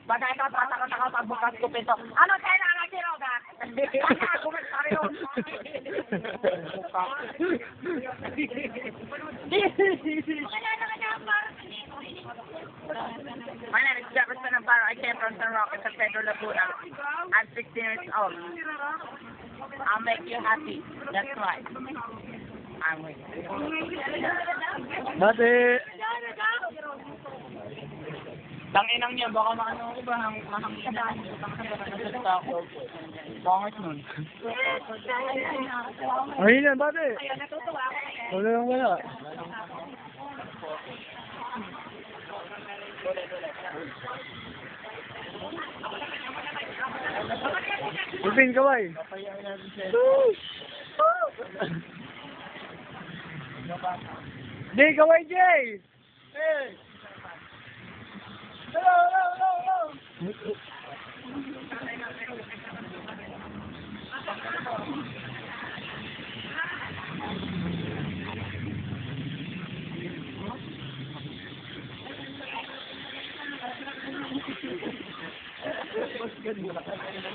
Baka ikaw tatakot ako pagbukas ko pinto. Ano kailangan si Roga? Baka gumas pa rin. My name is Jefferson Navarro. I came from San Roque, San Pedro, Laguna. I'm 16 years old. I'll make you happy. That's right. I'm with you. Dati. Tanginang niya, baka maano ko ba ang ako. Bangit nun. Ayun yan, dati. Wala lang wala. Ulpin, kaway. Di, kaway, Jay! Hey! Hello!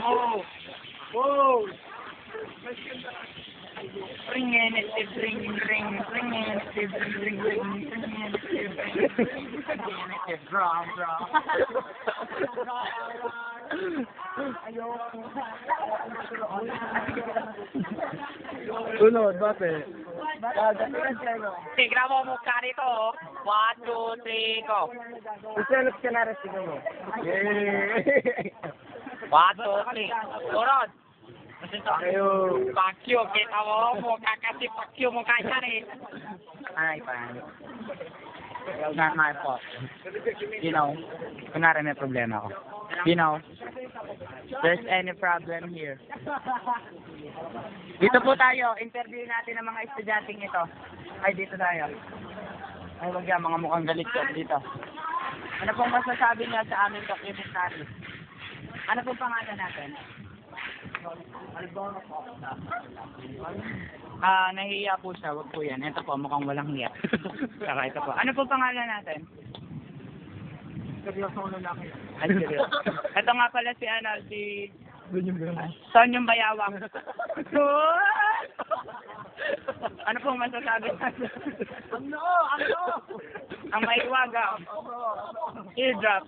Oh! Whoa! Ring in it, ring, drum. Sunod, bate. Tignan mo mukha nito, oh. 1, 2, 3, go. Iselot ka na rin, tignan mo. Yay! 1, 2, 3. Turod. Ayo. Pakyo, kita mo, mukha kasi pakyo mukha yan eh. Ay, pan. Not my fault. You know, kunwari may problema ako. You know, there's any problem here. Dito po tayo, interview natin ang mga estudyanteng ito. Ay, dito tayo. Ay, wag yan, mga mukhang galit ko dito. Ano pong masasabi niya sa aming documentary? Ano pong pangalan natin? Nahihiya po siya, wag po yan. Ito po, mukhang walang hiya. Saka ito po. Ano po pangalan natin? Seryoso na lang. Ay, seryoso. Ito nga pala si Sonyong Bayawang. Ano pong masasabi natin? Ano? Ang maiwaga. Eardrop.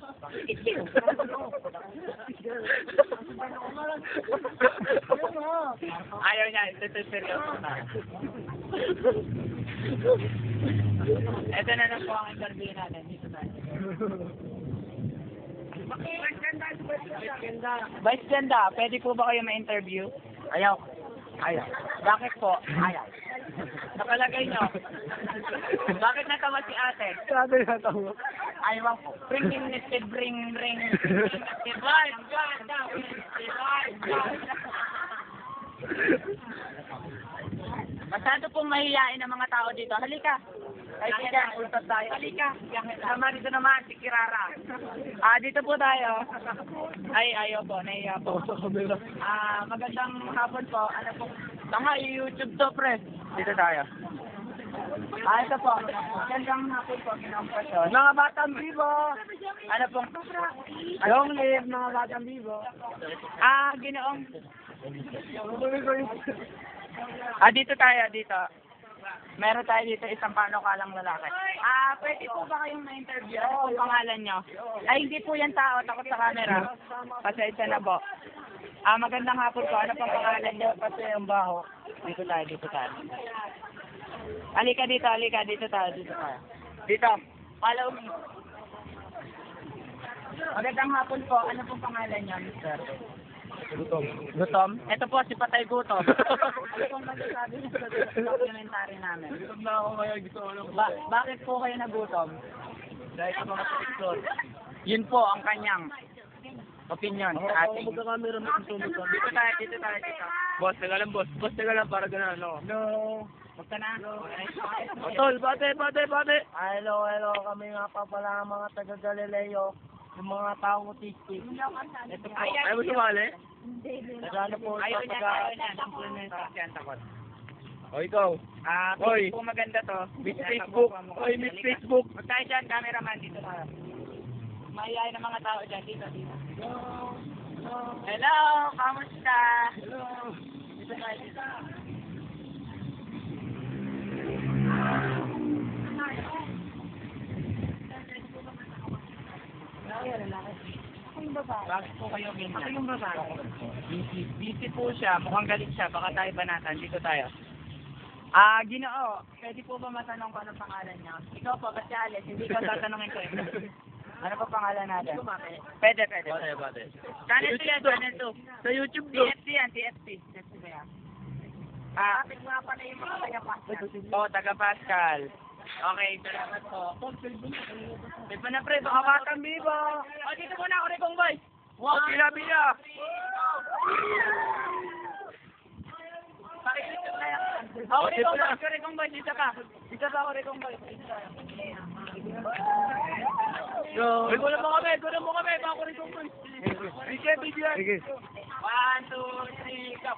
Ayaw niya, ito seryoso na. Ito na lang po ang interview natin. Dito tayo. Vice Ganda, pwede po ba kayo ma-interview? Ayaw. Bakit po? Ayaw. Nakalagay nyo. Bakit natawa si ate? Sabi na tayo. Ayaw po. Bring. Masyado pong mahihain ang mga tao dito. Halika. Kaibigan, ultad tayo. Halika. Sama dito naman, si Kirara. Dito po tayo. Ay, ayaw po. Nahiya po. Magandang hapon po. Ano po? Tanga, YouTube to, pre. Dito tayo. Ito po. Magandang hapon po. Ginoong Mga batang bibo! Ano pong? Long live mga batang bibo! Ginoong. Dito tayo, dito. Meron tayo dito isang panukalang lalaki. Pwede po ba kayong ma-interview? Ano pong pangalan nyo? Ay, hindi po yan tao. Takot sa camera. Pasensya na po. Magandang hapon po. Ano pong pangalan nyo? Kasi ang baho. Dito tayo. Halika dito tayo. Dito. Follow me. Magandang hapon po. Ano pong pangalan nyo, Mr.? Gutom? Ito po, si Patay Gutom. Ano pong masasabi niyo sa documentary namin? Gutom na ako kaya gusto ko lang. Bakit po kayo nagutom? Dahil sa mga picture. Yun po ang kanyang opinion sa ating. Ako magkakamera na susunod kami. Dito tayo. Boss, teka lang boss. Boss, teka lang para gano'n, no? No. Huwag ka na. Tol, bate. Hello. Kami nga pa pala mga taga Galileo. Yung mga taong autistic. Ito po. Ayaw mo sumali? Nagano po Ayaw sa niya. pagka... Yan, takot. O ikaw. Hoy. Kung maganda to. Miss Facebook. Hoy, Miss Facebook. Huwag tayo dyan, cameraman. Dito tayo. mahihayin ng mga tao dyan. Dito. Hello, kamusta? Hello. Dito tayo. Bakit po kayo ganyan? Ako yung babae. Busy po siya. Mukhang galit siya. Baka tayo banatan. Dito tayo. Ginoo. Pwede po ba matanong ko anong pangalan niya? Ikaw po, ba't siya alis? Hindi ko tatanungin ko eh. Ano pa pangalan natin? Pwede. Bate. Channel 2 yan, channel 2. Sa YouTube bro. TFT yan, TFT. TFT ba yan? Kapit nga pala yung mga taga-Pascal. Oo, taga-Pascal. Okay, salamat po. Di ba na pre, baka batang bibo. Dito muna ako, Rekong Boy. Wow, pila. Pakikita na yan. Ako, Rekong Boy, dito ka. Dito ka ako, Rekong Boy. Go. Gulo mo kami, baka ako Rekong Boy. Sige. 1, 2, 3, go.